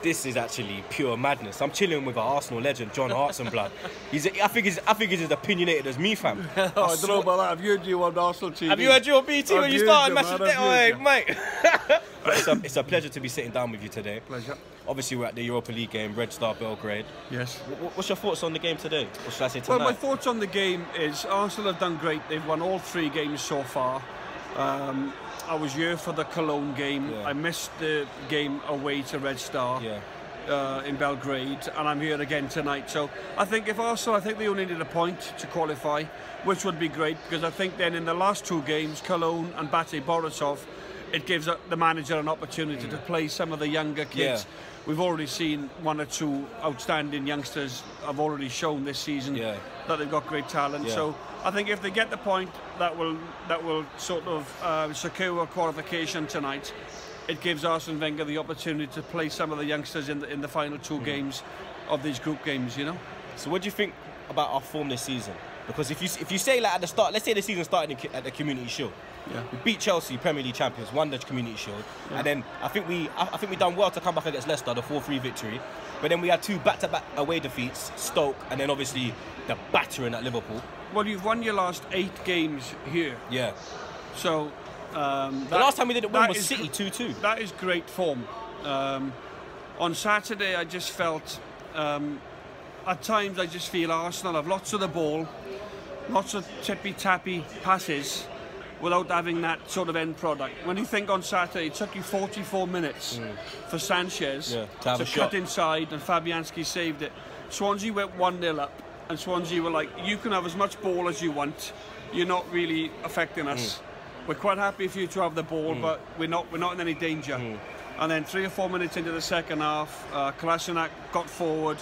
This is actually pure madness. I'm chilling with an Arsenal legend, John Hartson, blood. I think he's as opinionated as me, fam. I don't know about that. I've heard you on Arsenal TV. Have you heard you on BT when you started matching day? Oh, mate. It's a pleasure to be sitting down with you today. Pleasure. Obviously, we're at the Europa League game, Red Star Belgrade. Yes. What's your thoughts on the game today? Or should I say tonight? Well, my thoughts on the game is Arsenal have done great. They've won all 3 games so far. I was here for the Cologne game. Yeah. I missed the game away to Red Star in Belgrade, and I'm here again tonight. So I think if Arsenal, I think they only need a point to qualify, which would be great, because I think then in the last 2 games, Cologne and Bate Borisov, it gives the manager an opportunity to play some of the younger kids. Yeah. We've already seen 1 or 2 outstanding youngsters have already shown this season that they've got great talent. Yeah. So I think if they get the point, that will sort of secure qualification tonight. It gives Arsene Wenger the opportunity to play some of the youngsters in the final 2 games of these group games. You know. So what do you think about our form this season? Because if you say like at the start, let's say the season started at the Community Shield. Yeah. We beat Chelsea, Premier League champions, won the Community Shield, and then I think we done well to come back against Leicester, the 4-3 victory. But then we had 2 back-to-back away defeats, Stoke, and then obviously the battering at Liverpool. Well, you've won your last 8 games here. Yeah. So the last time we did it win was City 2-2. That is great form. On Saturday, I just felt at times I just feel Arsenal have lots of the ball, lots of tippy-tappy passes, without having that sort of end product. When you think on Saturday, it took you 44 minutes for Sanchez to cut inside, and Fabianski saved it. Swansea went 1-0 up, and Swansea were like, you can have as much ball as you want, you're not really affecting us. We're quite happy for you to have the ball, but we're not in any danger. And then 3 or 4 minutes into the second half, Kolasinac got forward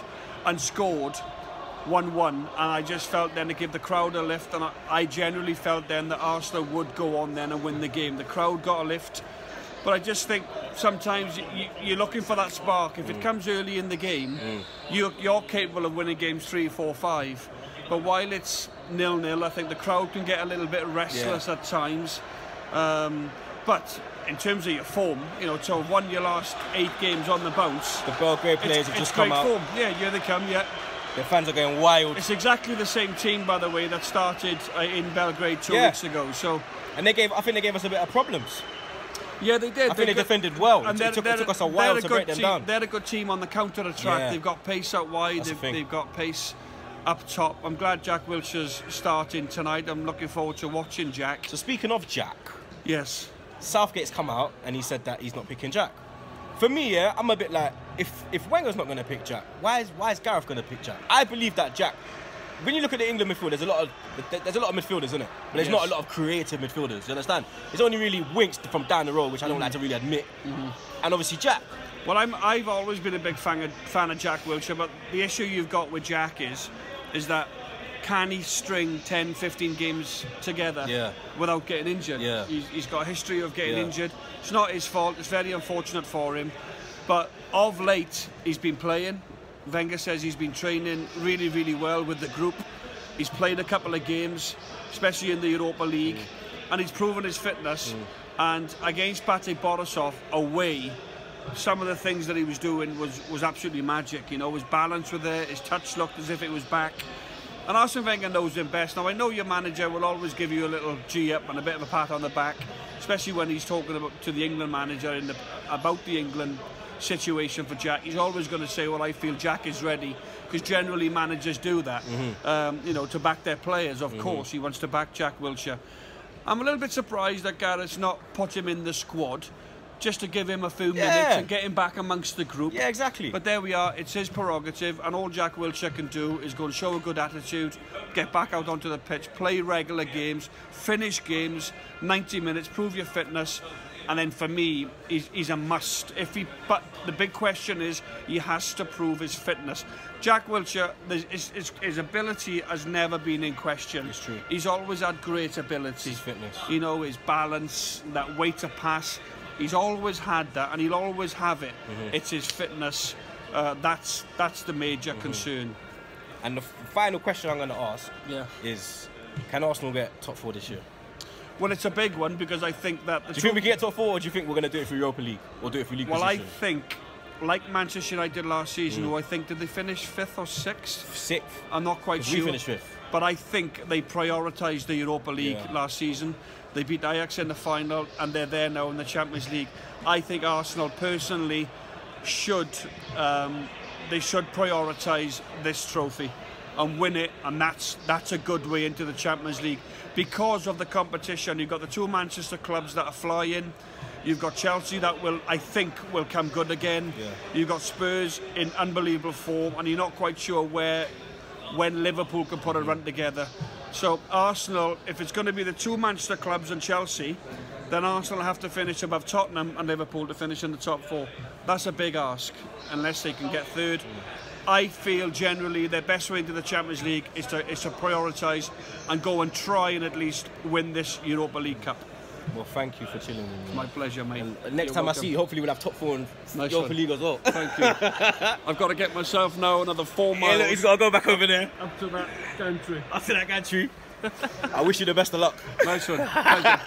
and scored 1-1, and I just felt then to give the crowd a lift, and I generally felt then that Arsenal would go on then and win the game. The crowd got a lift, but I just think sometimes you're looking for that spark. If it comes early in the game, you're capable of winning games 3, 4, 5. But while it's 0-0, I think the crowd can get a little bit restless at times. But in terms of your form, you know, to have won your last 8 games on the bounce, the Belgrade players have just come out. Form. Yeah, here they come. Yeah. The fans are going wild. It's exactly the same team, by the way, that started in Belgrade 2 weeks ago. So, and I think they gave us a bit of problems. Yeah, they did. I think they defended well. It took us a while to break them down. They're a good team on the counter-attack. Yeah. They've got pace out wide. They've got pace up top. I'm glad Jack Wilshere's starting tonight. I'm looking forward to watching Jack. So speaking of Jack, yes, Southgate's come out and he said that he's not picking Jack. For me, I'm a bit like, if Wenger's not going to pick Jack, why is Gareth going to pick Jack? I believe that Jack, when you look at the England midfield, there's a lot of midfielders, isn't it? But there's not a lot of creative midfielders. You understand? It's only really Winks from down the road, which I don't like to really admit, and obviously Jack. Well, I've always been a big fan of Jack Wilshere, but the issue you've got with Jack is that can he string 10, 15 games together without getting injured? Yeah. He's got a history of getting injured. It's not his fault. It's very unfortunate for him. But of late, he's been playing. Wenger says he's been training really, really well with the group. He's played a couple of games, especially in the Europa League, and he's proven his fitness. And against Bate Borisov away, some of the things that he was doing was absolutely magic. You know, his balance was there, his touch looked as if it was back. And Arsene Wenger knows him best. Now, I know your manager will always give you a little G-up and a bit of a pat on the back, especially when he's talking to the England manager about the England situation for Jack. He's always going to say, well, I feel Jack is ready, because generally managers do that, you know, to back their players. Of course, he wants to back Jack Wilshere. I'm a little bit surprised that Gareth's not put him in the squad, just to give him a few minutes and get him back amongst the group. Yeah, exactly. But there we are, it's his prerogative, and all Jack Wilshere can do is go and show a good attitude, get back out onto the pitch, play regular games, finish games, 90 minutes, prove your fitness, and then for me, he's a must. But the big question is, he has to prove his fitness. Jack Wilshere, his ability has never been in question. It's true. He's always had great ability. His fitness. You know, his balance, that way to pass. He's always had that, and he'll always have it. It's his fitness. That's the major concern. And the final question I'm going to ask is, can Arsenal get top 4 this year? Well, it's a big one, because I think that... Do you think we can get top 4, or do you think we're going to do it for Europa League? Or do it for League position? I think like Manchester United last season, who I think, did they finish 5th or 6th? 6th. I'm not quite sure. We finished 5th. But I think they prioritised the Europa League last season. They beat Ajax in the final, and they're there now in the Champions League. I think Arsenal personally should prioritise this trophy and win it, and that's a good way into the Champions League because of the competition. You've got the 2 Manchester clubs that are flying. You've got Chelsea that I think will come good again. Yeah. You've got Spurs in unbelievable form, and you're not quite sure when Liverpool can put a run together. So Arsenal, if it's going to be the 2 Manchester clubs and Chelsea, then Arsenal have to finish above Tottenham and Liverpool to finish in the top 4. That's a big ask, unless they can get 3rd. I feel generally their best way into the Champions League is to prioritise and go and try and at least win this Europa League Cup. Well, thank you for chilling with me. It's my pleasure, mate. And next time I see you, hopefully we'll have top 4 in Europa League as well. Thank you. I've got to get myself now another 4 miles. Yeah, look, he's got to go back over there. Up to that gantry. I wish you the best of luck. Nice one. Pleasure.